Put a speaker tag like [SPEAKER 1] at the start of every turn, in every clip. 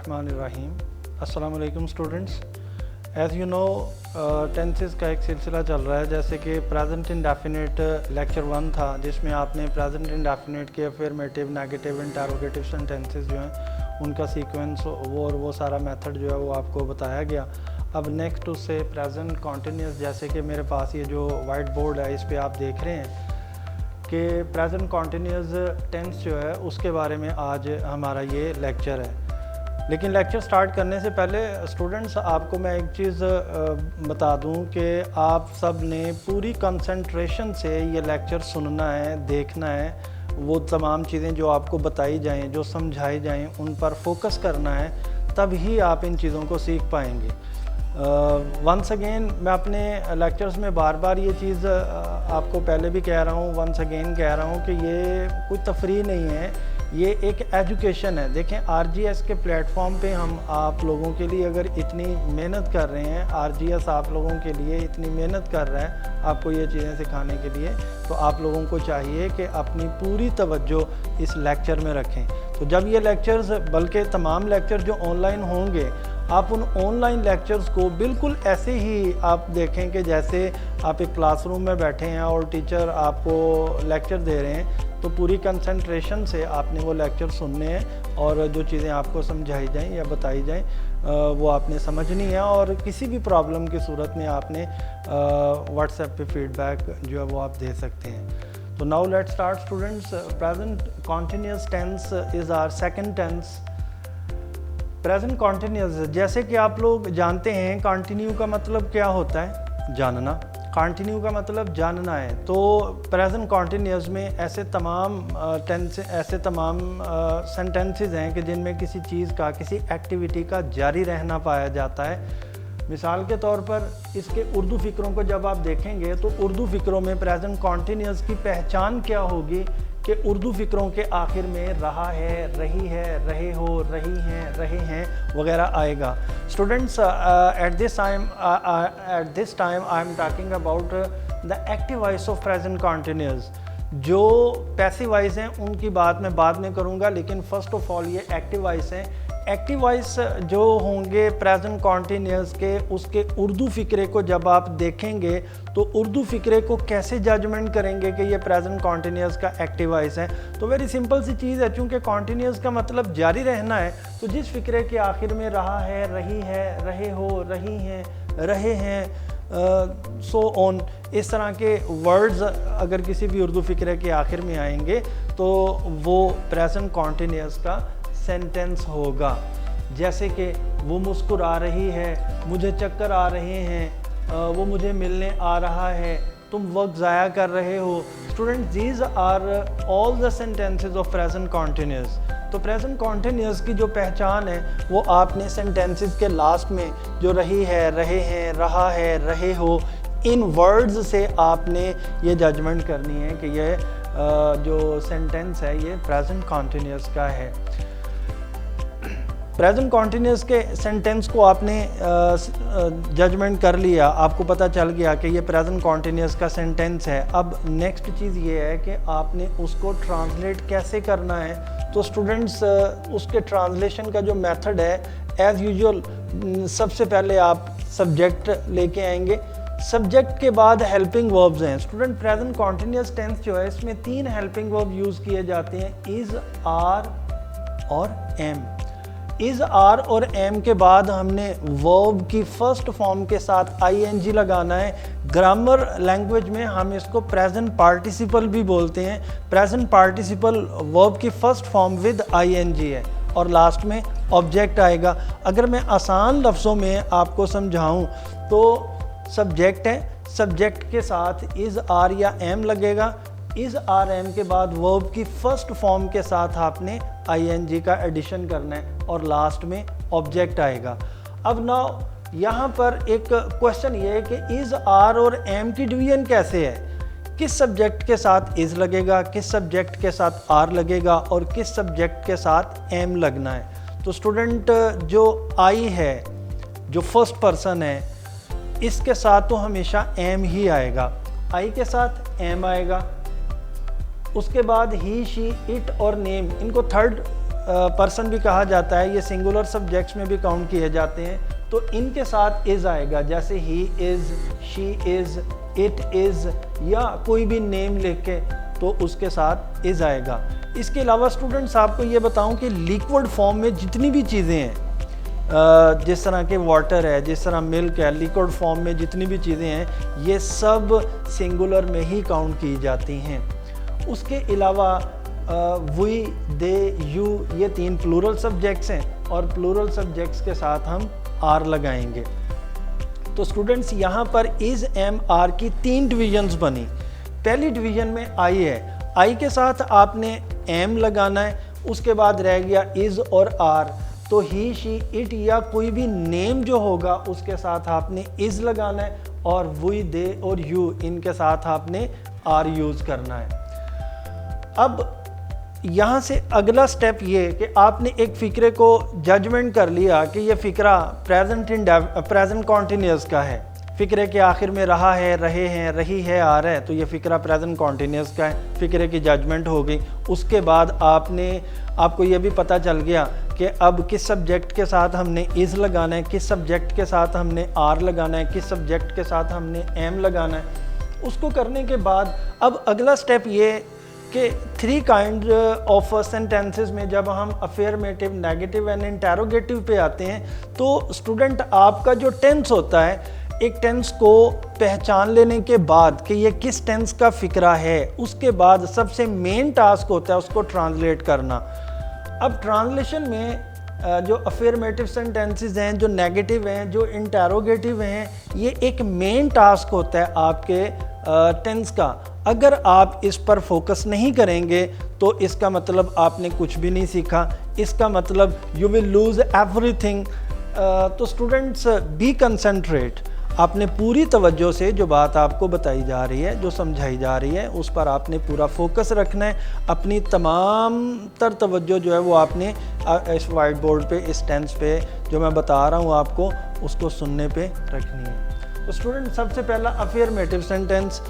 [SPEAKER 1] बिस्मिल्लाहिर्रहमानिर्रहीम। अस्सलाम वालेकुम students. As you know tenses का एक सिलसिला चल रहा है, जैसे कि प्रेजेंट इंडेफिनिट लेक्चर 1 था जिसमें आपने प्रेजेंट इंडेफिनिट के अफर्मेटिव, नेगेटिव, इंटरोगेटिव सेंटेंसेस जो हैं उनका सीक्वेंस वो सारा मेथड जो है वो आपको बताया गया। अब नेक्स्ट उससे प्रेजेंट कॉन्टीन्यूस, जैसे कि मेरे पास ये जो वाइट बोर्ड है इस पर आप देख रहे हैं कि प्रेजेंट कॉन्टीन्यूस टेंस जो है उसके बारे में आज हमारा ये लेक्चर है। लेकिन लेक्चर स्टार्ट करने से पहले स्टूडेंट्स आपको मैं एक चीज़ बता दूं कि आप सब ने पूरी कंसंट्रेशन से ये लेक्चर सुनना है, देखना है। वो तमाम चीज़ें जो आपको बताई जाएं, जो समझाई जाएं, उन पर फोकस करना है, तब ही आप इन चीज़ों को सीख पाएंगे। वंस अगेन मैं अपने लेक्चर्स में बार बार ये चीज़ आपको पहले भी कह रहा हूँ, वंस अगेन कह रहा हूँ कि ये कोई तफरीह नहीं है, ये एक एजुकेशन है। देखें, आरजीएस के प्लेटफॉर्म पे हम आप लोगों के लिए अगर इतनी मेहनत कर रहे हैं, आरजीएस आप लोगों के लिए इतनी मेहनत कर रहा है आपको ये चीज़ें सिखाने के लिए, तो आप लोगों को चाहिए कि अपनी पूरी तवज्जो इस लेक्चर में रखें। तो जब ये लेक्चर्स, बल्कि तमाम लेक्चर जो ऑनलाइन होंगे, आप उन ऑनलाइन लेक्चर्स को बिल्कुल ऐसे ही आप देखें कि जैसे आप एक क्लासरूम में बैठे हैं और टीचर आपको लेक्चर दे रहे हैं, तो पूरी कंसंट्रेशन से आपने वो लेक्चर सुनने हैं और जो चीज़ें आपको समझाई जाएं या बताई जाएं वो आपने समझनी है। और किसी भी प्रॉब्लम की सूरत में आपने व्हाट्सएप पे फीडबैक जो है वो आप दे सकते हैं। तो now let's start students. Present continuous tense is our second tense. Present continuous, जैसे कि आप लोग जानते हैं, कंटिन्यू का मतलब क्या होता है? जानना। कंटिन्यू का मतलब जानना है। तो प्रेजेंट कॉन्टीन्यूस में ऐसे तमाम सेंटेंसेस हैं कि जिनमें किसी चीज़ का, किसी एक्टिविटी का जारी रहना पाया जाता है। मिसाल के तौर पर इसके उर्दू फ़िक्रों को जब आप देखेंगे तो उर्दू फ़िक्रों में प्रेजेंट कॉन्टीन्यूस की पहचान क्या होगी कि उर्दू फ़िक्रों के आखिर में रहा है, रही है, रहे हो, रही हैं, रहे हैं वगैरह आएगा। Students, at this time I am talking about the active voice of present continuous. जो पैसिव वॉइस हैं उनकी बात मैं बाद में करूंगा, लेकिन फर्स्ट ऑफ ऑल ये एक्टिव वॉइस हैं। एक्टिव वॉइस जो होंगे प्रेजेंट कॉन्टीन्यूस के, उसके उर्दू फ़िक्रे को जब आप देखेंगे तो उर्दू फ़िक्रे को कैसे जजमेंट करेंगे कि ये प्रेजेंट कॉन्टीन्यूस का एक्टिव वॉइस है? तो वेरी सिंपल सी चीज़ है, चूँकि कॉन्टीन्यूस का मतलब जारी रहना है, तो जिस फ़िक्रे के आखिर में रहा है, रही है, रहे हो, रही हैं, रहे हैं, सो ऑन, इस तरह के वर्ड्स अगर किसी भी उर्दू फ़िक्रे के आखिर में आएंगे तो वो प्रेजेंट कॉन्टीन्यूस का सेंटेंस होगा। जैसे कि वो मुस्कुरा रही है, मुझे चक्कर आ रहे हैं, वो मुझे मिलने आ रहा है, तुम वक्त ज़ाया कर रहे हो। Students, these are all the sentences of present continuous. तो प्रेजेंट कॉन्टीन्यूस की जो पहचान है वो आपने सेंटेंसेस के लास्ट में जो रही है, रहे हैं, रहा है, रहे हो, इन वर्ड्स से आपने ये जजमेंट करनी है कि ये जो सेंटेंस है ये प्रेजेंट कॉन्टीन्यूस का है। प्रेजेंट कॉन्टीन्यूस के सेंटेंस को आपने जजमेंट कर लिया, आपको पता चल गया कि ये प्रेजेंट कॉन्टीन्यूस का सेंटेंस है। अब नेक्स्ट चीज़ ये है कि आपने उसको ट्रांसलेट कैसे करना है। तो स्टूडेंट्स, उसके ट्रांसलेशन का जो मेथड है, एज़ यूजुअल सबसे पहले आप सब्जेक्ट लेके आएंगे। सब्जेक्ट के बाद हेल्पिंग वर्ब्स हैं। स्टूडेंट, प्रेजेंट कॉन्टीन्यूस टेंस जो है इसमें 3 हेल्पिंग वर्ब यूज़ किए जाते हैं, इज़, आर और एम। इज़, आर और एम के बाद हमने वर्ब की फर्स्ट फॉर्म के साथ आईएनजी लगाना है। ग्रामर लैंग्वेज में हम इसको प्रेजेंट पार्टिसिपल भी बोलते हैं। प्रेजेंट पार्टिसिपल वर्ब की फर्स्ट फॉर्म विद आईएनजी है और लास्ट में ऑब्जेक्ट आएगा। अगर मैं आसान लफ्ज़ों में आपको समझाऊं तो सब्जेक्ट है, सब्जेक्ट के साथ इज़, आर या एम लगेगा। इज़, आर, एम के बाद वर्ब की फर्स्ट फॉर्म के साथ आपने आईएनजी का एडिशन करना है और लास्ट में ऑब्जेक्ट आएगा। अब ना यहाँ पर एक क्वेश्चन ये है कि इज़, आर और एम की डिवीजन कैसे है? किस सब्जेक्ट के साथ इज़ लगेगा, किस सब्जेक्ट के साथ आर लगेगा और किस सब्जेक्ट के साथ एम लगना है? तो स्टूडेंट, जो आई है, जो फर्स्ट पर्सन है, इसके साथ तो हमेशा एम ही आएगा। आई के साथ एम आएगा। उसके बाद ही, शी, इट और नेम, इनको थर्ड पर्सन भी कहा जाता है, ये सिंगुलर सब्जेक्ट्स में भी काउंट किए जाते हैं, तो इनके साथ इज़ आएगा, जैसे he is, she is, it is, या कोई भी नेम लेके तो उसके साथ इज़ आएगा। इसके अलावा स्टूडेंट्स आपको ये बताऊं कि लिक्विड फॉर्म में जितनी भी चीज़ें हैं, जिस तरह के वाटर है, जिस तरह मिल्क है, लिक्विड फॉर्म में जितनी भी चीज़ें हैं, ये सब सिंगुलर में ही काउंट की जाती हैं। उसके अलावा वी, दे, यू, ये 3 प्लूरल सब्जेक्ट्स हैं और प्लूरल सब्जेक्ट्स के साथ हम आर लगाएंगे। तो स्टूडेंट्स यहाँ पर इज़, एम, आर की 3 डिविजन्स बनी। पहली डिवीजन में आई है, आई के साथ आपने एम लगाना है, उसके बाद रह गया इज़ और आर, तो ही, शी, इट या कोई भी नेम जो होगा उसके साथ आपने इज़ लगाना है, और वी, दे और यू, इनके साथ आपने आर यूज़ करना है। अब यहाँ से अगला स्टेप ये कि आपने एक फ़िक्रे को जजमेंट कर लिया कि ये फ़िक्रा प्रेजेंट कॉन्टीन्यूस का है, फ़िक्रे के आखिर में रहा है, रहे हैं, रही है, आ रहा है, तो ये फ़िक्रा प्रेजेंट कॉन्टीन्यूस का है, फ़िक्रे की जजमेंट हो गई। उसके बाद आपको ये भी पता चल गया कि अब किस सब्जेक्ट के साथ हमने इज़ लगाना है, किस सब्जेक्ट के साथ हमने आर लगाना है, किस सब्जेक्ट के साथ हमने एम लगाना है। उसको करने के बाद अब अगला स्टेप ये कि 3 काइंड ऑफ सेंटेंसेस में जब हम अफर्मेटिव, नेगेटिव एंड इंटेरोगेटिव पे आते हैं, तो स्टूडेंट आपका जो टेंस होता है, एक टेंस को पहचान लेने के बाद कि ये किस टेंस का फ़िक्रा है, उसके बाद सबसे मेन टास्क होता है उसको ट्रांसलेट करना। अब ट्रांसलेशन में जो अफर्मेटिव सेंटेंसेस हैं, जो नेगेटिव हैं, जो इंटेरोगेटिव हैं, ये एक मेन टास्क होता है आपके टेंस का। अगर आप इस पर फोकस नहीं करेंगे तो इसका मतलब आपने कुछ भी नहीं सीखा, इसका मतलब यू विल लूज़ एवरीथिंग। तो स्टूडेंट्स बी कंसंट्रेट, आपने पूरी तवज्जो से जो बात आपको बताई जा रही है, जो समझाई जा रही है, उस पर आपने पूरा फोकस रखना है। अपनी तमाम तर तवज्जो जो है वो आपने इस वाइट बोर्ड पे, इस टेंस पे जो मैं बता रहा हूँ आपको, उसको सुनने पे रखनी है। तो स्टूडेंट सबसे पहला अफर्मेटिव सेंटेंस,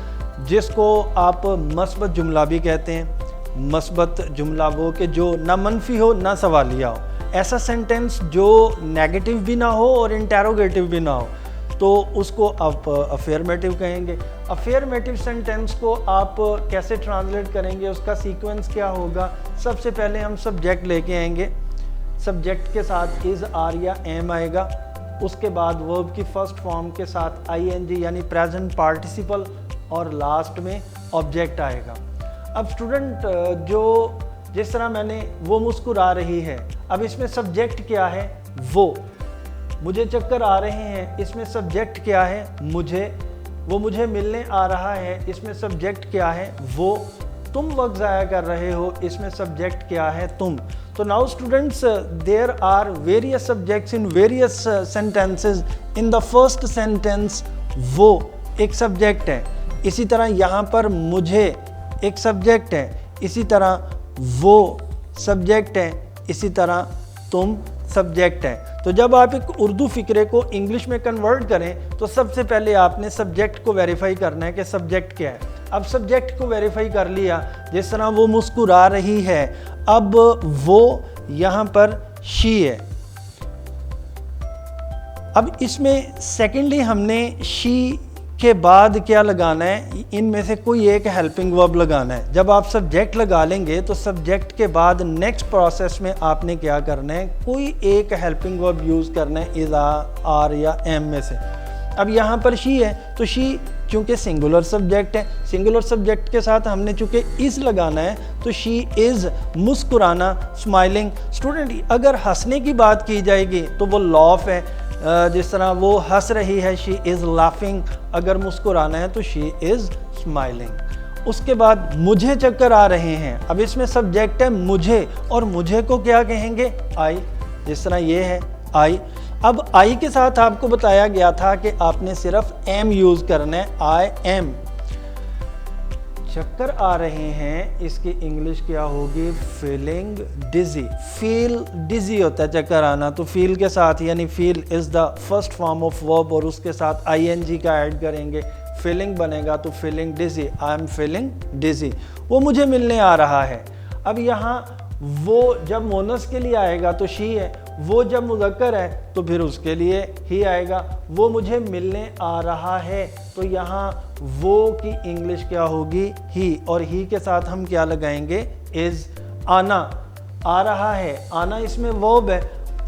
[SPEAKER 1] जिसको आप मस्बत जुमला भी कहते हैं। मस्बत जुमला वो कि जो ना मनफी हो ना सवालिया हो, ऐसा सेंटेंस जो नेगेटिव भी ना हो और इंटेरोगेटिव भी ना हो, तो उसको आप अफर्मेटिव कहेंगे। अफर्मेटिव सेंटेंस को आप कैसे ट्रांसलेट करेंगे, उसका सीक्वेंस क्या होगा? सबसे पहले हम सब्जेक्ट लेके आएंगे, सब्जेक्ट के साथ इज़, आर या एम आएगा। उसके बाद वर्ब की फर्स्ट फॉर्म के साथ आईएनजी यानी प्रेजेंट पार्टिसिपल, और लास्ट में ऑब्जेक्ट आएगा। अब स्टूडेंट जिस तरह मैंने वो मुस्कुरा रही है, अब इसमें सब्जेक्ट क्या है? वो। मुझे चक्कर आ रहे हैं, इसमें सब्जेक्ट क्या है? मुझे। वो मुझे मिलने आ रहा है, इसमें सब्जेक्ट क्या है? वो। तुम वक्त ज़ाया कर रहे हो, इसमें सब्जेक्ट क्या है? तुम। तो now students there are various subjects in various sentences. In the first sentence वो एक सब्जेक्ट है, इसी तरह यहाँ पर मुझे एक सब्जेक्ट है, इसी तरह वो सब्जेक्ट है, इसी तरह तुम सब्जेक्ट है। तो जब आप एक उर्दू फ़िक्रे को इंग्लिश में कन्वर्ट करें तो सबसे पहले आपने सब्जेक्ट को वेरीफाई करना है कि सब्जेक्ट क्या है। अब सब्जेक्ट को वेरीफाई कर लिया, जिस तरह वो मुस्कुरा रही है, अब वो यहाँ पर शी है। अब इसमें सेकेंडली हमने शी के बाद क्या लगाना है? इनमें से कोई एक हेल्पिंग वर्ब लगाना है। जब आप सब्जेक्ट लगा लेंगे तो सब्जेक्ट के बाद नेक्स्ट प्रोसेस में आपने क्या करना है? कोई एक हेल्पिंग वर्ब यूज़ करना है, इज़, आर या एम में से। अब यहाँ पर शी है, तो शी चूँकि सिंगुलर सब्जेक्ट है, सिंगुलर सब्जेक्ट के साथ हमने चूँकि इज़ लगाना है, तो शी इज़ मुस्कुराना, स्माइलिंग। स्टूडेंट अगर हंसने की बात की जाएगी तो वो लॉफ है, जिस तरह वो हंस रही है, शी इज़ लाफिंग। अगर मुस्कुराना है तो शी इज़ स्माइलिंग। उसके बाद मुझे चक्कर आ रहे हैं, अब इसमें सब्जेक्ट है मुझे, और मुझे को क्या कहेंगे? आई। जिस तरह ये है आई। अब आई के साथ आपको बताया गया था कि आपने सिर्फ एम यूज़ करना है, आई एम। चक्कर आ रहे हैं, इसकी इंग्लिश क्या होगी? फीलिंग डिजी। फील डिजी होता है चक्कर आना, तो फील के साथ यानी feel is the first form of verb, और उसके साथ आईएनजी का ऐड करेंगे, फीलिंग बनेगा, तो feeling dizzy. I am feeling dizzy. वो मुझे मिलने आ रहा है। अब यहाँ वो जब मोनस के लिए आएगा तो शी है, वो जब मुज़क्कर है तो फिर उसके लिए ही आएगा। वो मुझे मिलने आ रहा है तो यहाँ वो की इंग्लिश क्या होगी, ही, और ही के साथ हम क्या लगाएंगे, इज़। आना, आ रहा है, आना इसमें वर्ब है,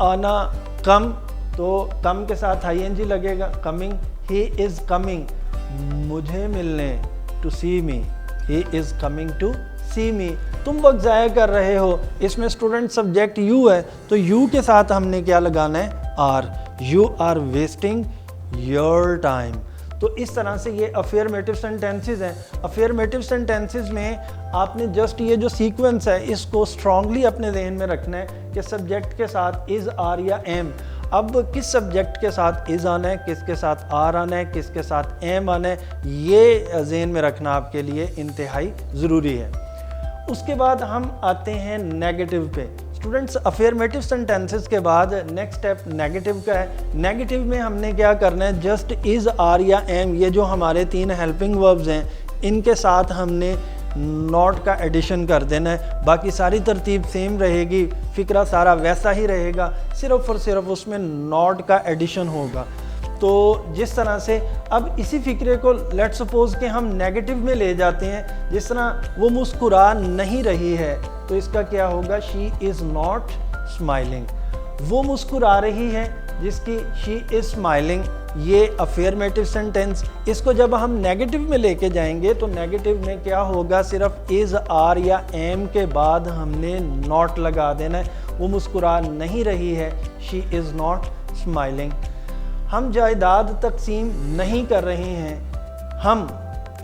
[SPEAKER 1] आना कम, तो कम के साथ आईएनजी लगेगा, कमिंग, ही इज़ कमिंग मुझे मिलने, to see me, he is coming to see me. तुम वक्त ज़ाया कर रहे हो, इसमें स्टूडेंट सब्जेक्ट यू है तो यू के साथ हमने क्या लगाना है, are. You are wasting your time. तो इस तरह से ये अफर्मेटिव सेंटेंसेस हैं। अफर्मेटिव सेंटेंसेस में आपने जस्ट ये जो सीक्वेंस है इसको स्ट्रांगली अपने जहन में रखना है कि सब्जेक्ट के साथ इज़, आर या एम। अब किस सब्जेक्ट के साथ इज़ आना है, किसके साथ आर आना है, किसके साथ एम आना है, ये जहन में रखना आपके लिए इंतहाई ज़रूरी है। उसके बाद हम आते हैं नेगेटिव पे। स्टूडेंट्स, अफर्मेटिव सेंटेंसेस के बाद नेक्स्ट स्टेप नेगेटिव का है। नेगेटिव में हमने क्या करना है, जस्ट इज़, आर या एम, ये जो हमारे 3 हेल्पिंग वर्ब्स हैं इनके साथ हमने नॉट का एडिशन कर देना है। बाकी सारी तरतीब सेम रहेगी, फ़िक्रा सारा वैसा ही रहेगा, सिर्फ और सिर्फ उसमें नॉट का एडिशन होगा। तो जिस तरह से अब इसी फ़िक्रे को लेट्स सपोज कि हम नेगेटिव में ले जाते हैं, जिस तरह वो मुस्कुरा नहीं रही है तो इसका क्या होगा, शी इज़ नॉट स्माइलिंग। वो मुस्कुरा रही है जिसकी शी इज़ स्माइलिंग, ये अफर्मेटिव सेंटेंस। इसको जब हम नेगेटिव में लेके जाएंगे तो नेगेटिव में क्या होगा, सिर्फ इज़, आर या एम के बाद हमने नॉट लगा देना है। वो मुस्कुरा नहीं रही है, शी इज़ नॉट स्माइलिंग। हम जायदाद तकसीम नहीं कर रहे हैं, हम,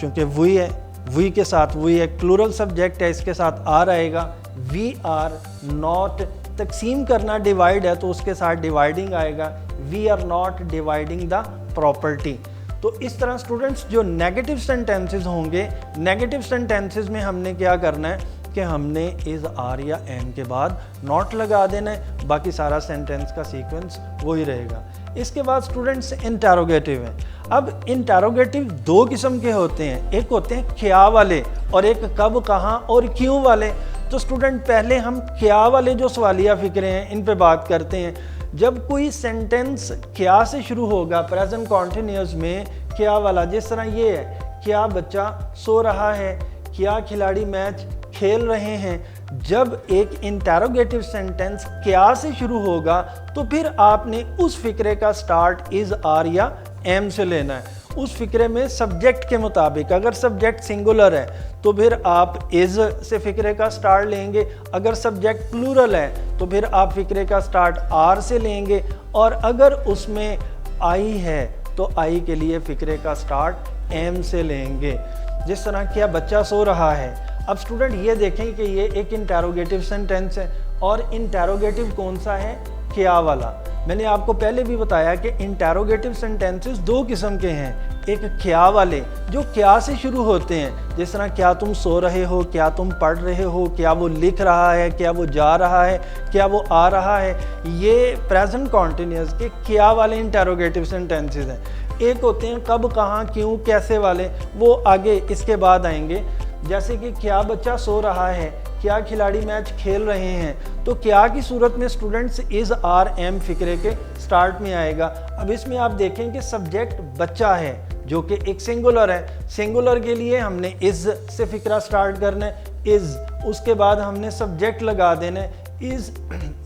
[SPEAKER 1] चूँकि वी है, वी के साथ वी एक प्लूरल सब्जेक्ट है, इसके साथ आर आएगा। वी आर नॉट, तकसीम करना डिवाइड है तो उसके साथ डिवाइडिंग आएगा। We are not dividing the property. तो इस तरह स्टूडेंट्स जो नेगेटिव सेंटेंसेस होंगे, नेगेटिव सेंटेंसेस में हमने क्या करना है कि हमने इज़, आर या एम के बाद नॉट लगा देना है, बाकी सारा सेंटेंस का सीक्वेंस वही रहेगा। इसके बाद स्टूडेंट्स इंटरोगेटिव है। अब इंटरोगेटिव 2 किस्म के होते हैं, एक होते हैं क्या वाले और एक कब, कहाँ और क्यों वाले। तो स्टूडेंट पहले हम क्या वाले जो सवालिया फ़िक्रे हैं इन पे बात करते हैं। जब कोई सेंटेंस क्या से शुरू होगा प्रेजेंट कॉन्टिन्यूअस में, क्या वाला, जिस तरह ये है, क्या बच्चा सो रहा है, क्या खिलाड़ी मैच खेल रहे हैं। जब एक इंटरोगेटिव सेंटेंस क्या से शुरू होगा तो फिर आपने उस फिक्रे का स्टार्ट इज़, आर या एम से लेना है। उस फिक्रे में सब्जेक्ट के मुताबिक, अगर सब्जेक्ट सिंगुलर है तो फिर आप इज़ से फिक्रे का स्टार्ट लेंगे, अगर सब्जेक्ट प्लूरल है तो फिर आप फिक्रे का स्टार्ट आर से लेंगे, और अगर उसमें आई है तो आई के लिए फिक्रे का स्टार्ट एम से लेंगे। जिस तरह क्या बच्चा सो रहा है। अब स्टूडेंट ये देखें कि ये एक इंटरोगेटिव सेंटेंस है और इंटरोगेटिव कौन सा है, क्या वाला। मैंने आपको पहले भी बताया कि इंटरोगेटिव सेंटेंसेस 2 किस्म के हैं, एक क्या वाले जो क्या से शुरू होते हैं, जिस तरह क्या तुम सो रहे हो, क्या तुम पढ़ रहे हो, क्या वो लिख रहा है, क्या वो जा रहा है, क्या वो आ रहा है। ये प्रेजेंट कॉन्टिन्यूअस के क्या वाले इंटरोगेटिव सेंटेंसेस हैं। एक होते हैं कब, कहाँ, क्यों, कैसे वाले, वो आगे इसके बाद आएंगे। जैसे कि क्या बच्चा सो रहा है, क्या खिलाड़ी मैच खेल रहे हैं, तो क्या की सूरत में स्टूडेंट्स इज़, आर, एम फिक्रे के स्टार्ट में आएगा। अब इसमें आप देखें कि सब्जेक्ट बच्चा है जो कि एक सिंगुलर है, सिंगुलर के लिए हमने इज़ से फिक्रा स्टार्ट करना है, इज़, उसके बाद हमने सब्जेक्ट लगा देना है, इज़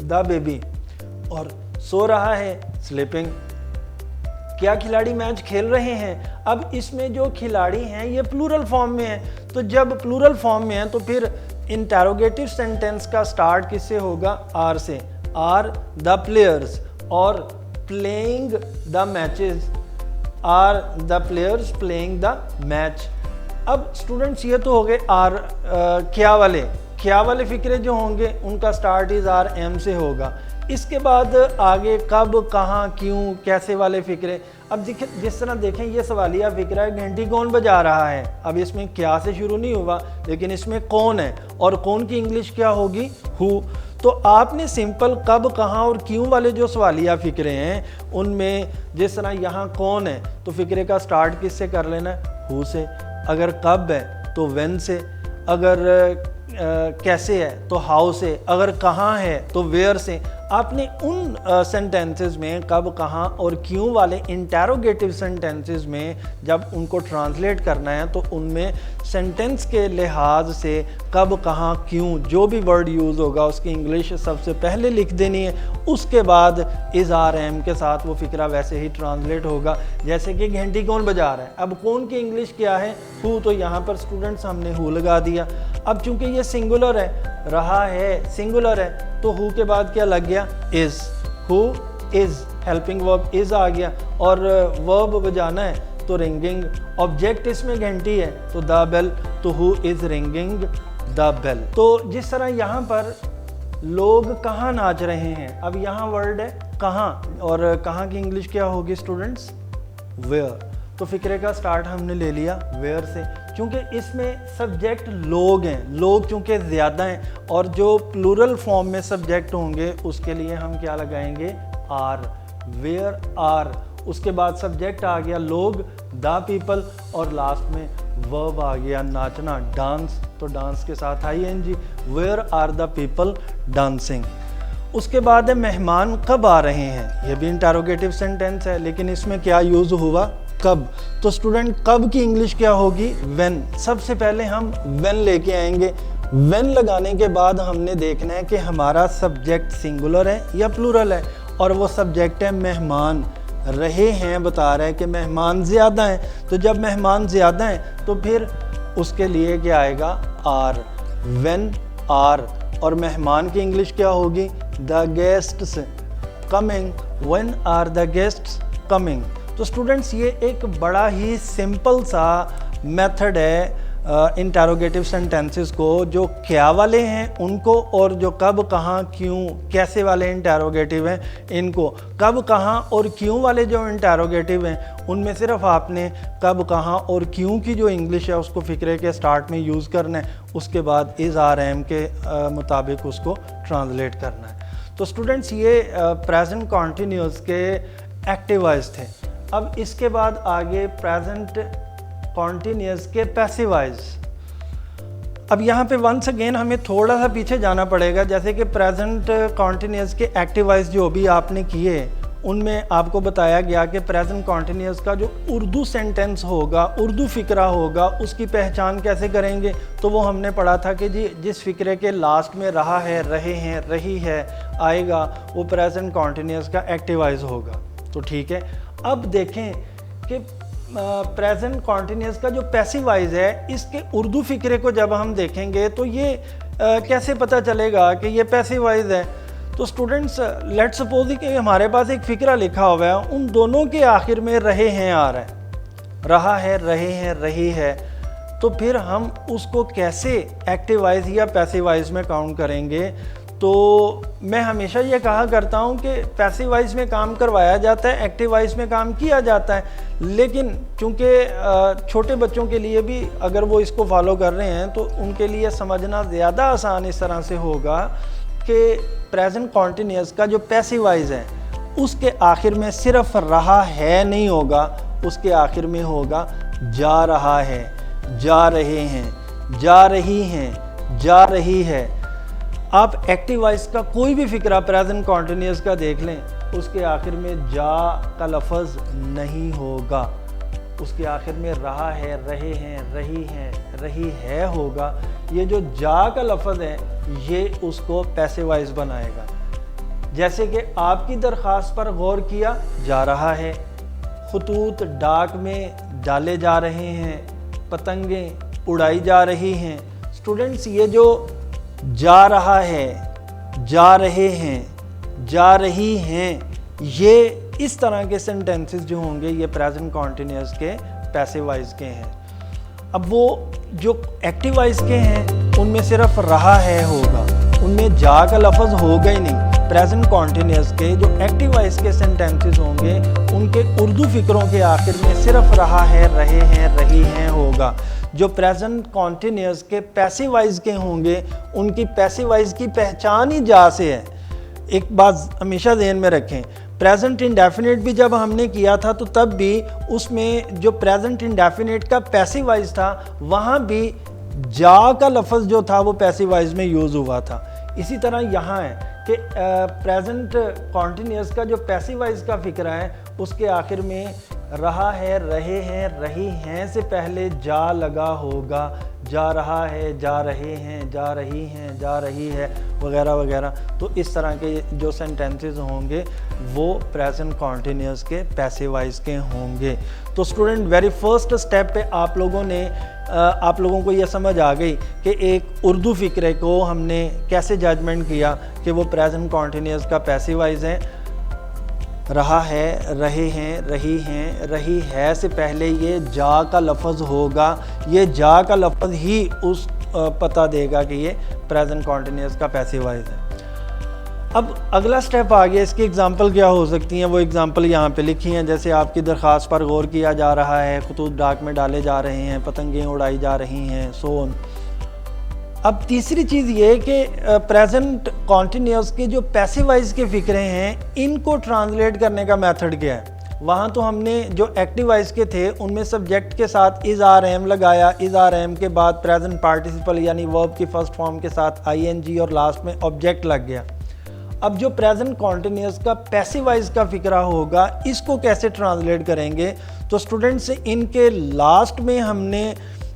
[SPEAKER 1] द बेबी, और सो रहा है, स्लीपिंग। क्या खिलाड़ी मैच खेल रहे हैं। अब इसमें जो खिलाड़ी हैं ये प्लूरल फॉर्म में है, तो जब प्लूरल फॉर्म में है तो फिर इंटरोगेटिव सेंटेंस का स्टार्ट किससे होगा, आर से। आर द प्लेयर्स, और playing the matches, are the players playing the match. अब स्टूडेंट्स ये तो हो गए आर क्या वाले फिक्रे जो होंगे उनका स्टार्ट इज़, आर, एम से होगा। इसके बाद आगे कब, कहाँ, क्यों, कैसे वाले फिक्रे। अब जिस तरह देखें ये सवालिया फिक्रा है, घंटी कौन बजा रहा है। अब इसमें क्या से शुरू नहीं हुआ लेकिन इसमें कौन है, और कौन की इंग्लिश क्या होगी, हु। तो आपने सिंपल कब, कहाँ और क्यों वाले जो सवालिया फिक्रे हैं उनमें जिस तरह यहाँ कौन है तो फिक्रे का स्टार्ट किससे कर लेना है, हु से। अगर कब है तो व्हेन से, अगर कैसे है तो हाउ से, अगर कहाँ है तो वेयर से। आपने उन सेंटेंसेस में कब, कहाँ और क्यों वाले इंटेरोगेटिव सेंटेंसेस में जब उनको ट्रांसलेट करना है तो उनमें सेंटेंस के लिहाज से कब, कहाँ, क्यों जो भी वर्ड यूज़ होगा उसकी इंग्लिश सबसे पहले लिख देनी है। उसके बाद इज़ आर एम के साथ वो फिक्रा वैसे ही ट्रांसलेट होगा। जैसे कि घंटी कौन बजा रहा है, अब कौन की इंग्लिश क्या है, हु, तो यहाँ पर स्टूडेंट्स हमने हु लगा दिया। अब चूंकि ये सिंगुलर है, रहा है सिंगुलर है, तो हु के बाद क्या लग गया, is. Who is, helping verb is आ गया। और वर्ब बजाना है तो रिंगिंग, ऑब्जेक्ट इसमें घंटी है तो द बेल, तो who is ringing the bell. तो जिस तरह यहाँ पर लोग कहाँ नाच रहे हैं, अब यहाँ वर्ड है कहाँ, और कहाँ की इंग्लिश क्या होगी स्टूडेंट्स, वेयर। तो फिक्रे का स्टार्ट हमने ले लिया वेयर से, क्योंकि इसमें सब्जेक्ट लोग हैं, लोग चूँकि ज़्यादा हैं, और जो प्लूरल फॉर्म में सब्जेक्ट होंगे उसके लिए हम क्या लगाएंगे, आर, वेयर आर। उसके बाद सब्जेक्ट आ गया लोग, द पीपल, और लास्ट में वर्ब आ गया नाचना, डांस, तो डांस के साथ ING, where are the people dancing. उसके बाद है मेहमान कब आ रहे हैं, ये भी इंटेरोगेटिव सेंटेंस है, लेकिन इसमें क्या यूज़ हुआ, कब। तो स्टूडेंट कब की इंग्लिश क्या होगी, व्हेन। सबसे पहले हम व्हेन लेके आएंगे। व्हेन लगाने के बाद हमने देखना है कि हमारा सब्जेक्ट सिंगुलर है या प्लूरल है, और वो सब्जेक्ट है मेहमान, रहे हैं बता रहा है कि मेहमान ज़्यादा हैं। तो जब मेहमान ज़्यादा हैं तो फिर उसके लिए क्या आएगा, आर, व्हेन आर। और मेहमान की इंग्लिश क्या होगी, the guests coming, when are the guests coming. तो स्टूडेंट्स ये एक बड़ा ही सिंपल सा मेथड है इंटेरोगेटिव सेंटेंसेस को, जो क्या वाले हैं उनको, और जो कब, कहाँ, क्यों, कैसे वाले इंटेरोगेटिव हैं इनको। कब, कहाँ और क्यों वाले जो इंटेरोगेटिव हैं उनमें सिर्फ आपने कब, कहाँ और क्यों की जो इंग्लिश है उसको फिक्रे के स्टार्ट में यूज़ करना है, उसके बाद इज़ आर एम के मुताबिक उसको ट्रांसलेट करना है। तो स्टूडेंट्स ये प्रेजेंट कॉन्टिन्यूस के एक्टिव वॉइस थे। अब इसके बाद आगे प्रेजेंट कॉन्टिन्यूस के पैसिव वॉइस। अब यहाँ पे वंस अगेन हमें थोड़ा सा पीछे जाना पड़ेगा। जैसे कि प्रेजेंट कॉन्टिन्यूस के एक्टिव वॉइस जो भी आपने किए, उनमें आपको बताया गया कि प्रेजेंट कॉन्टिन्यूस का जो उर्दू सेंटेंस होगा, उर्दू फ़िक्रा होगा, उसकी पहचान कैसे करेंगे। तो वो हमने पढ़ा था कि जी जिस फ़िक्रे के लास्ट में रहा है, रहे हैं, रही है आएगा, वो प्रेजेंट कॉन्टिन्यूस का एक्टिव वॉइस होगा। तो ठीक है, अब देखें कि प्रेजेंट कॉन्टिन्यूस का जो पैसिव वॉइस है, इसके उर्दू फ़िक्रे को जब हम देखेंगे तो ये कैसे पता चलेगा कि ये पैसिव वॉइस है। तो स्टूडेंट्स लेट्स सपोज कि हमारे पास एक फ़िक्रा लिखा हुआ है, उन दोनों के आखिर में रहे हैं आ रहा है, रहा है, रहे हैं, रही है। तो फिर हम उसको कैसे एक्टिव वॉइस या पैसिव वॉइस में काउंट करेंगे। तो मैं हमेशा ये कहा करता हूँ कि पैसिव वॉइस में काम करवाया जाता है, एक्टिव वॉइस में काम किया जाता है। लेकिन चूँकि छोटे बच्चों के लिए भी अगर वो इसको फॉलो कर रहे हैं तो उनके लिए समझना ज़्यादा आसान इस तरह से होगा कि प्रेजेंट कॉन्टिन्यूस का जो पैसिव वॉइस है उसके आखिर में सिर्फ रहा है नहीं होगा, उसके आखिर में होगा जा रहा है, जा रहे हैं, जा रही हैं, जा रही है। आप एक्टिव वॉइस का कोई भी फ़िक्रा प्रेजेंट कॉन्टिन्यूस का देख लें, उसके आखिर में जा का लफ्ज़ नहीं होगा, उसके आखिर में रहा है, रहे हैं, रही हैं, रही है होगा। ये जो जा का लफ्ज़ है ये उसको पैसिव वॉइस बनाएगा। जैसे कि आपकी दरख्वास्त पर गौर किया जा रहा है, खतूत डाक में डाले जा रहे हैं, पतंगें उड़ाई जा रही हैं। स्टूडेंट्स ये जो जा रहा है, जा रहे हैं, जा रही हैं, ये इस तरह के सेंटेंसेस जो होंगे ये प्रेजेंट कॉन्टिन्यूस के पैसिव वॉइस के हैं। अब वो जो एक्टिव वॉइस के हैं उनमें सिर्फ रहा है होगा, उनमें जा का लफ्ज़ होगा ही नहीं। प्रेजेंट कॉन्टिन्यूस के जो एक्टिव वॉइस के सेंटेंसेस होंगे उनके उर्दू फ़िक्रों के आखिर में सिर्फ रहा है, रहे हैं, रही हैं होगा। जो प्रेजेंट कॉन्टिन्यूस के पैसिव वॉइस के होंगे उनकी पैसिव वॉइस की पहचान ही जा से है। एक बात हमेशा ध्यान में रखें, प्रेजेंट इंडेफिनिट भी जब हमने किया था तो तब भी उसमें जो प्रेजेंट इंडेफिनिट का पैसिव वॉइस था वहाँ भी जा का लफ्ज़ जो था वो पैसिव वॉइस में यूज़ हुआ था। इसी तरह यहाँ है कि प्रेजेंट कॉन्टिन्यूस का जो पैसिव वॉइस का फिक्रा है उसके आखिर में रहा है, रहे हैं, रही हैं से पहले जा लगा होगा, जा रहा है, जा रहे हैं, जा रही हैं, जा रही है, वगैरह वगैरह। तो इस तरह के जो सेंटेंसेस होंगे वो प्रेजेंट कॉन्टिन्यूस के पैसिव वॉइस के होंगे। तो स्टूडेंट वेरी फर्स्ट स्टेप पे आप लोगों को ये समझ आ गई कि एक उर्दू फ़िक्रे को हमने कैसे जजमेंट किया कि वो प्रेजेंट कॉन्टिन्यूस का पैसिव वॉइस है। रहा है, रहे हैं, रही हैं, रही है से पहले ये जा का लफ्ज़ होगा, ये जा का लफ्ज़ ही उस पता देगा कि ये प्रेजेंट कॉन्टिन्यूस का पैसिव वॉइस है। अब अगला स्टेप आ गया, इसकी एग्जांपल क्या हो सकती हैं, वो एग्जांपल यहाँ पे लिखी हैं। जैसे आपकी दरख्वास्त पर गौर किया जा रहा है, खतूत डाक में डाले जा रहे हैं, पतंगें उड़ाई जा रही हैं, सो ऑन। अब तीसरी चीज़ ये कि प्रेजेंट कॉन्टिन्यूस के जो पैसिव वॉइस के फ़िक्रे हैं इनको ट्रांसलेट करने का मेथड क्या है। वहाँ तो हमने जो एक्टिव वॉइस के थे उनमें सब्जेक्ट के साथ इज़ आर एम लगाया, इज़ आर एम के बाद प्रेजेंट पार्टिसिपल यानी वर्ब की फर्स्ट फॉर्म के साथ ING और लास्ट में ऑब्जेक्ट लग गया। अब जो प्रेजेंट कॉन्टिन्यूस का पैसिव वॉइस का फिक्रा होगा इसको कैसे ट्रांसलेट करेंगे। तो स्टूडेंट्स इनके लास्ट में हमने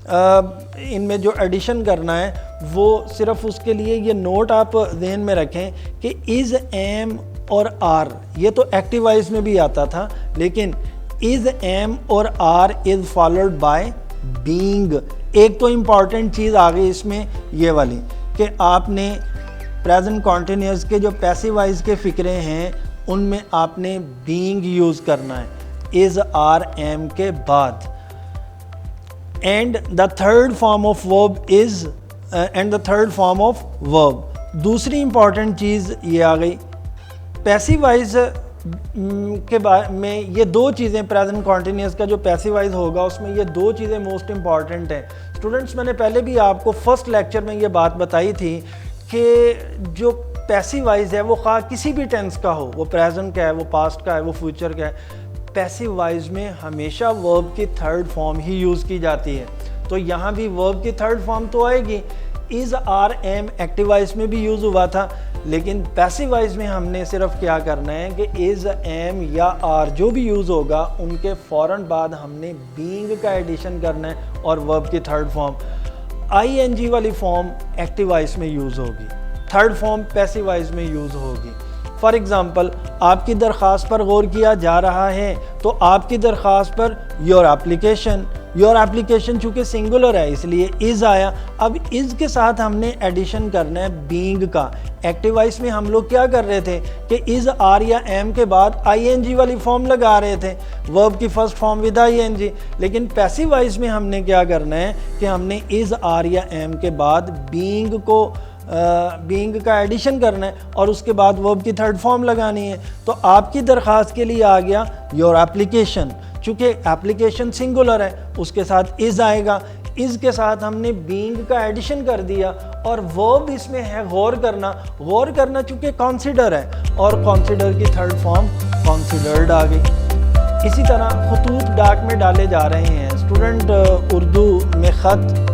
[SPEAKER 1] इनमें जो एडिशन करना है वो सिर्फ उसके लिए ये नोट आप ध्यान में रखें कि इज़, एम और आर ये तो एक्टिव वॉइस में भी आता था, लेकिन इज़, एम और are is followed by being. एक तो इम्पॉर्टेंट चीज़ आ गई इसमें ये वाली कि आपने प्रेजेंट कॉन्टिन्यूस के जो पैसिव वॉइस के फ़िक्रे हैं उनमें आपने बीइंग यूज़ करना है इज़, आर, एम के बाद। And the third form of verb is and the third form of verb. दूसरी इंपॉर्टेंट चीज़ ये आ गई पैसिव वॉइस के बारे में। ये दो चीज़ें प्रेजेंट कॉन्टिन्यूस का जो पैसिव वॉइस होगा उसमें ये दो चीज़ें मोस्ट इंपॉर्टेंट हैं। स्टूडेंट्स मैंने पहले भी आपको फर्स्ट लेक्चर में ये बात बताई थी कि जो पैसिव वॉइस है वो खा किसी भी टेंस का हो, वो प्रेजेंट का है, वो पास्ट का है, वो फ्यूचर का है, पैसिव वॉइस में हमेशा वर्ब की थर्ड फॉर्म ही यूज़ की जाती है। तो यहाँ भी वर्ब की थर्ड फॉर्म तो आएगी। Is, are, am active voice में भी यूज़ हुआ था, लेकिन पैसिव वॉइस में हमने सिर्फ क्या करना है कि इज़, एम या आर जो भी यूज़ होगा उनके फ़ौरन बाद हमने बीइंग का एडिशन करना है और वर्ब की थर्ड फॉर्म ING वाली फॉर्म एक्टिव वॉइस में यूज़ होगी, थर्ड फॉर्म पैसिव वॉइस में यूज़ होगी। फॉर एग्ज़ाम्पल आपकी दरख्वास्त पर गौर किया जा रहा है तो आपकी दरख्वास्त पर योर एप्लीकेशन चूँकि सिंगुलर है इसलिए इज़ आया। अब इज़ के साथ हमने एडिशन करना है बीइंग का। एक्टिव वॉइस में हम लोग क्या कर रहे थे कि इज़, आर या एम के बाद ING वाली फॉर्म लगा रहे थे, वर्ब की फर्स्ट फॉर्म विद ING। लेकिन पैसिव वॉइस में हमने क्या करना है कि हमने इज़, आर या एम के बाद बीइंग का एडिशन करना है और उसके बाद वर्ब की थर्ड फॉर्म लगानी है। तो आपकी दरख्वास्त के लिए आ गया योर एप्लीकेशन, चूँकि एप्लीकेशन सिंगुलर है उसके साथ इज़ आएगा, इज़ के साथ हमने बीइंग का एडिशन कर दिया और वर्ब इसमें है गौर करना चूँकि कंसीडर है और कंसीडर की थर्ड फॉर्म कंसीडर्ड आ गई। इसी तरह खतूत डाक में डाले जा रहे हैं। स्टूडेंट उर्दू में ख़त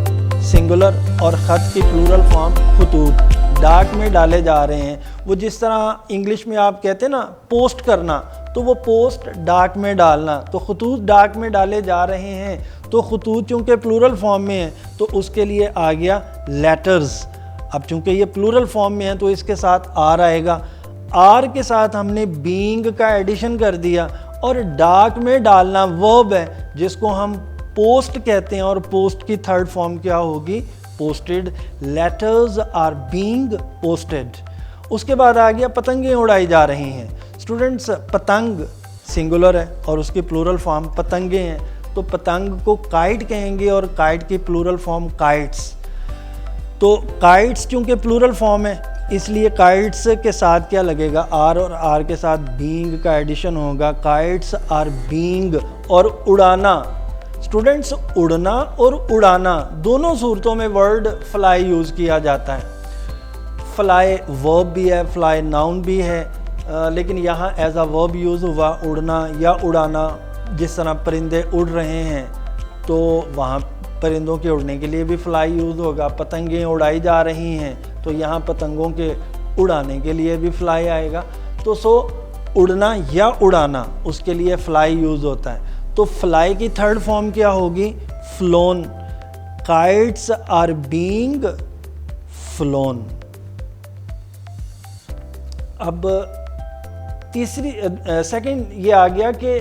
[SPEAKER 1] सिंगुलर और ख़त की प्लूरल फॉर्म खतूत डाक में डाले जा रहे हैं। वो जिस तरह इंग्लिश में आप कहते हैं ना पोस्ट करना, तो वो पोस्ट डाक में डालना, तो खतूत डाक में डाले जा रहे हैं। तो खतूत चूँकि प्लूरल फॉर्म में है तो उसके लिए आ गया लेटर्स। अब चूँकि ये प्लूरल फॉर्म में है तो इसके साथ आर आएगा, आर के साथ हमने बीइंग का एडिशन कर दिया और डाक में डालना वर्ब है जिसको हम पोस्ट कहते हैं और पोस्ट की थर्ड फॉर्म क्या होगी posted. Letters are being posted. उसके बाद आ गया पतंगें उड़ाई जा रही हैं। स्टूडेंट्स पतंग सिंगुलर है और उसकी प्लूरल फॉर्म पतंगे हैं, तो पतंग को काइट कहेंगे और काइट की प्लूरल फॉर्म काइट्स। तो काइट्स चूँकि प्लूरल फॉर्म है इसलिए काइट्स के साथ क्या लगेगा आर और आर के साथ बीइंग का एडिशन होगा, काइट्स आर बीइंग। और उड़ाना स्टूडेंट्स उड़ना और उड़ाना दोनों सूरतों में वर्ड फ्लाई यूज़ किया जाता है। फ्लाई वर्ब भी है, फ्लाई नाउन भी है, लेकिन यहाँ एज अ वर्ब यूज़ हुआ उड़ना या उड़ाना। जिस तरह परिंदे उड़ रहे हैं तो वहाँ परिंदों के उड़ने के लिए भी फ्लाई यूज़ होगा। पतंगें उड़ाई जा रही हैं तो यहाँ पतंगों के उड़ाने के लिए भी फ्लाई आएगा। तो उड़ना या उड़ाना, उसके लिए फ्लाई यूज़ होता है। तो फ्लाई की थर्ड फॉर्म क्या होगी? Flown. Kites are being flown. अब तीसरी सेकंड ये आ गया कि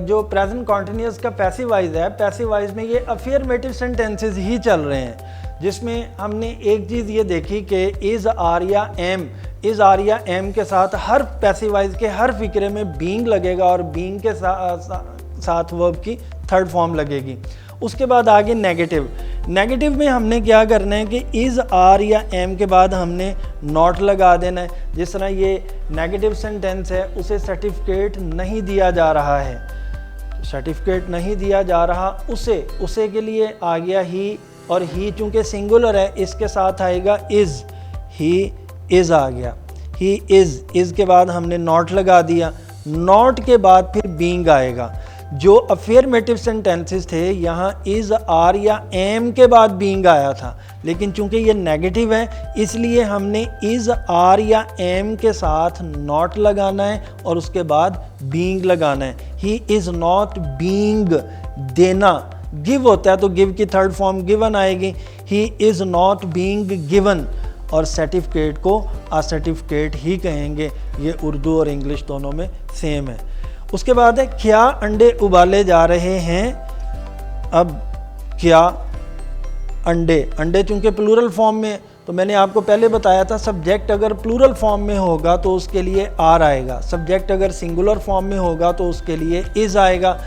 [SPEAKER 1] जो प्रेजेंट कॉन्टिन्यूस का पैसिव वॉइस है, पैसिव वॉइस में ये अफर्मेटिव सेंटेंसेस ही चल रहे हैं, जिसमें हमने एक चीज़ ये देखी कि इज़, आर या एम, इज़, आर या एम के साथ हर पैसिव वॉइस के हर फिक्रे में बीइंग लगेगा और बीइंग के साथ वर्ब की थर्ड फॉर्म लगेगी। उसके बाद आगे नेगेटिव। नेगेटिव में हमने क्या करना है कि इज़, आर या एम के बाद हमने नॉट लगा देना है। जिस तरह ये नेगेटिव सेंटेंस है उसे सर्टिफिकेट नहीं दिया जा रहा है, सर्टिफिकेट नहीं दिया जा रहा, उसे के लिए आ गया ही, और ही चूँकि सिंगुलर है इसके साथ आएगा इज़, ही इज़ आ गया, ही इज़ के बाद हमने नॉट लगा दिया। नॉट के बाद फिर बीइंग आएगा। जो अफर्मेटिव सेंटेंसेस थे यहाँ इज़, आर या एम के बाद बीइंग आया था, लेकिन चूंकि ये नेगेटिव है इसलिए हमने इज़, आर या एम के साथ नॉट लगाना है और उसके बाद बीइंग लगाना है। ही इज़ नॉट बीइंग, देना गिव होता है तो गिव की थर्ड फॉर्म गिवन आएगी। He is not being given, और सर्टिफिकेट को आ सर्टिफिकेट ही कहेंगे। ये उर्दू और इंग्लिश दोनों में सेम है। उसके बाद है क्या अंडे उबाले जा रहे हैं। अब क्या अंडे चूंकि प्लूरल फॉर्म में, तो मैंने आपको पहले बताया था सब्जेक्ट अगर प्लूरल फॉर्म में होगा तो उसके लिए आर आएगा, सब्जेक्ट अगर सिंगुलर फॉर्म में होगा तो उसके लिए इज़ आएगा।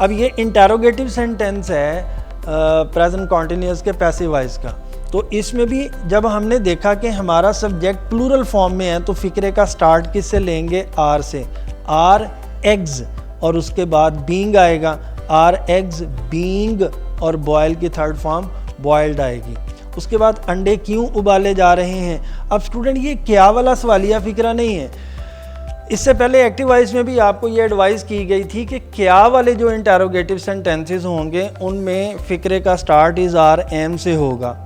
[SPEAKER 1] अब ये इंटेरोगेटिव सेंटेंस है प्रेजेंट कॉन्टिन्यूअस के पैसिव वॉइस का, तो इसमें भी जब हमने देखा कि हमारा सब्जेक्ट प्लूरल फॉर्म में है तो फिक्रे का स्टार्ट किससे लेंगे? आर से। आर एग्स और उसके बाद बीइंग आएगा, आर एग्स बीइंग, और बॉयल की थर्ड फॉर्म बॉयल्ड आएगी। उसके बाद अंडे क्यों उबाले जा रहे हैं। अब स्टूडेंट ये क्या वाला सवालिया फिक्रा नहीं है, इससे पहले एक्टिव वॉइस में भी आपको ये एडवाइस की गई थी कि क्या वाले जो इंटेरोगेटिव सेंटेंसेस होंगे उनमें फिक्रे का स्टार्ट इज़, आर, एम से होगा।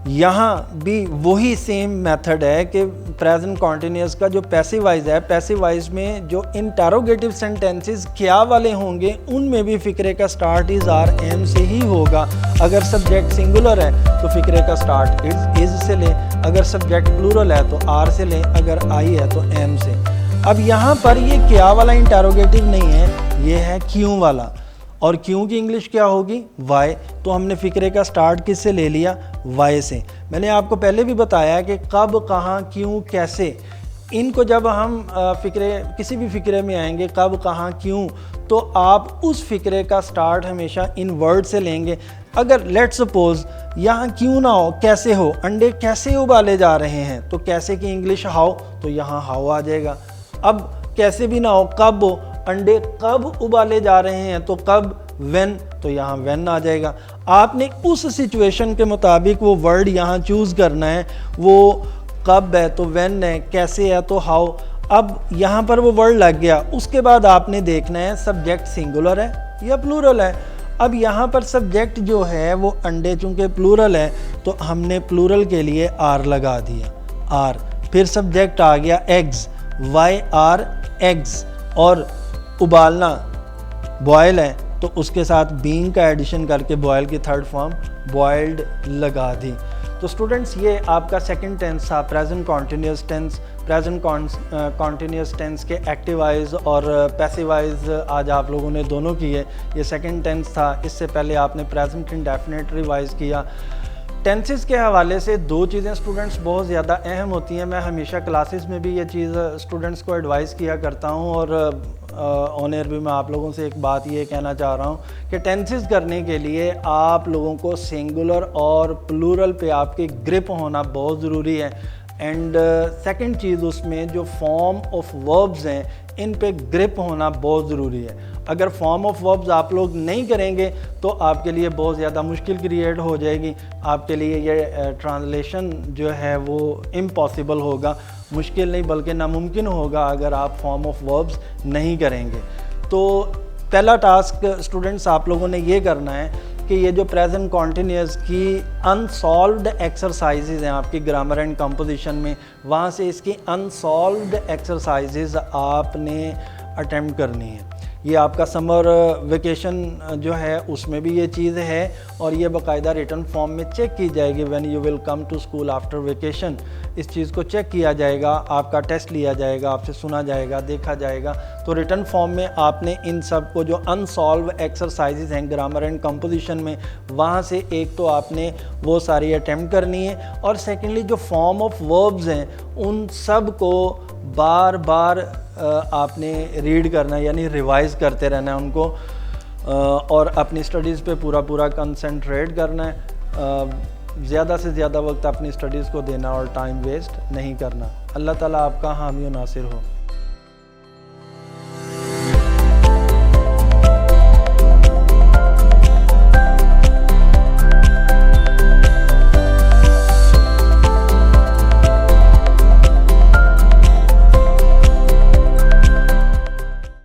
[SPEAKER 1] यहाँ भी वही सेम मेथड है कि प्रेजेंट कॉन्टिन्यूअस का जो पैसिव वॉइस है, पैसिव वॉइस में जो इंटेरोगेटिव सेंटेंसेस क्या वाले होंगे उनमें भी फिक्रे का स्टार्ट इज़, आर, एम से ही होगा। अगर सब्जेक्ट सिंगुलर है तो फिक्रे का स्टार्ट इज़ से लें, अगर सब्जेक्ट प्लूरल है तो आर से लें, अगर आई है तो एम से। अब यहाँ पर ये क्या वाला इंटेरोगेटिव नहीं है, ये है क्यों वाला, और क्यों की इंग्लिश क्या होगी? वाई। तो हमने फिक्रे का स्टार्ट किससे ले लिया? वाई से। मैंने आपको पहले भी बताया कि कब, कहाँ, क्यों, कैसे, इनको जब हम किसी भी फिक्रे में आएंगे, कब, कहाँ, क्यों, तो आप उस फिक्रे का स्टार्ट हमेशा इन वर्ड से लेंगे। अगर लेट्स सपोज यहाँ क्यों ना हो, कैसे हो, अंडे कैसे उबाले जा रहे हैं, तो कैसे की इंग्लिश हाउ, तो यहाँ हाउ आ जाएगा। अब कैसे भी ना हो, कब हो, अंडे कब उबाले जा रहे हैं, तो कब, व्हेन, तो यहाँ व्हेन आ जाएगा। आपने उस सिचुएशन के मुताबिक वो वर्ड यहाँ चूज़ करना है। वो कब है तो व्हेन है, कैसे है तो हाउ। अब यहाँ पर वो वर्ड लग गया, उसके बाद आपने देखना है सब्जेक्ट सिंगुलर है या प्लूरल है। अब यहाँ पर सब्जेक्ट जो है वो अंडे चूँकि प्लूरल है तो हमने प्लूरल के लिए आर लगा दिया, आर। फिर सब्जेक्ट आ गया एग्स, वाई आर एग्स, और उबालना बॉयल है तो उसके साथ बीइंग का एडिशन करके बॉयल की थर्ड फॉर्म बॉयल्ड लगा दी। तो स्टूडेंट्स ये आपका सेकंड टेंस था, present continuous tense. Present continuous tense के एक्टिव वॉइस और पैसिव वॉइस आज आप लोगों ने दोनों किए। ये सेकंड टेंस था, इससे पहले आपने प्रेजेंट इंडेफिनिट रिवाइज किया। टेंसेस के हवाले से दो चीज़ें स्टूडेंट्स बहुत ज़्यादा अहम होती हैं। मैं हमेशा क्लासेस में भी ये चीज़ स्टूडेंट्स को एडवाइस किया करता हूँ, और ऑन एयर भी मैं आप लोगों से एक बात ये कहना चाह रहा हूँ कि टेंसेस करने के लिए आप लोगों को सिंगुलर और प्लूरल पे आपकी ग्रिप होना बहुत ज़रूरी है। एंड सेकंड चीज़, उसमें जो फॉर्म ऑफ वर्ब्स हैं इन पे ग्रिप होना बहुत ज़रूरी है। अगर फॉर्म ऑफ वर्ब्स आप लोग नहीं करेंगे तो आपके लिए बहुत ज़्यादा मुश्किल क्रिएट हो जाएगी। आपके लिए ये ट्रांसलेशन जो है वो इम्पॉसिबल होगा, मुश्किल नहीं बल्कि नामुमकिन होगा अगर आप फॉर्म ऑफ वर्ब्स नहीं करेंगे। तो पहला टास्क स्टूडेंट्स आप लोगों ने ये करना है कि ये जो प्रेजेंट कॉन्टिन्यूस की अनसॉल्व्ड एक्सरसाइजेज हैं आपकी ग्रामर एंड कंपोजिशन में, वहाँ से इसकी अनसॉल्व्ड एक्सरसाइजेज आपने अटेम्प्ट करनी है। ये आपका समर वेकेशन जो है उसमें भी ये चीज़ है और ये बाकायदा रिटर्न फॉर्म में चेक की जाएगी। When you will come to school after vacation, इस चीज़ को चेक किया जाएगा, आपका टेस्ट लिया जाएगा, आपसे सुना जाएगा, देखा जाएगा। तो रिटर्न फॉर्म में आपने इन सब को जो अनसॉल्व एक्सरसाइजेज हैं ग्रामर एंड कंपोजिशन में, वहाँ से एक तो आपने वो सारी अटेम्प्ट करनी है और सेकेंडली जो फॉर्म ऑफ वर्ब्स हैं उन सब को बार बार आपने रीड करना है, यानी रिवाइज़ करते रहना है उनको और अपनी स्टडीज़ पे पूरा कंसंट्रेट करना है। ज़्यादा से ज़्यादा वक्त अपनी स्टडीज़ को देना और टाइम वेस्ट नहीं करना। अल्लाह ताला आपका हामी व नासिर हो।